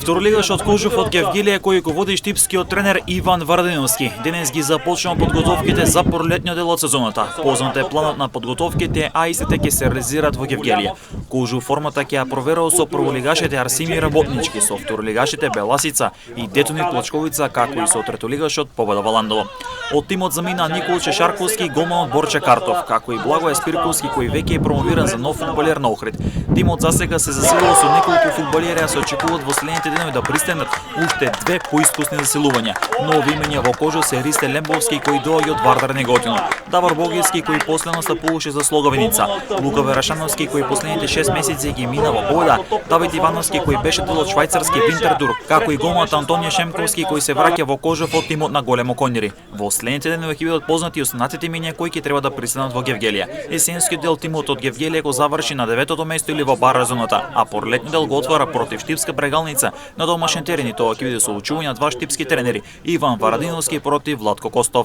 Второлигашот Кожув од Гевгелија кој го води штипскиот тренер Иван Варадиновски. Денес ги започнува подготовките за пролетниот дел од сезоната. Познат е планот на подготовките, а истите ќе се реализираат во Гевгелија. Кожув формата ќе ја проверува со прволигашите Арсими Работнички, со второлигашите Беласица и Детонир Плачковица, како и со третолигашот Победа Валандово. Од тимот замина Никол Чешарковски, голманот Борче Картов, како и Благој Спирковски кој веќе е промовиран за нов фудбалер на Охрид. Тимот засега се засилува со неколку фудбалери, а се очекуваат во следните денови да пристигнат уште две поискусни засилувања. Нови имења во Кожув се Ристе Лембовски кој доаѓа од Вардар Неготино, Давор Богиевски кој последно стапуваше за Слоговиница, Лука Верашановски кој последните 6 месеци ги мина во Победа, Давид Ивановски кој беше дел од швајцарски Винтертур, како и голманот Антонија Шемковски кој се враќа во Кожув од тимот на Големо Конјери. Во следните денови ќе бидат познати останатите имења кои ќе треба да пристигнат во Гевгелија. Есенскиот дел тимот од Гевгелија го заврши на 9-то место или во Баразоната, а пролетниот дел го отвара против Штипска Брегалница на домашен терен и тоа ќе биде соочување на два штипски тренери Иван Варадиновски против Владко Костов.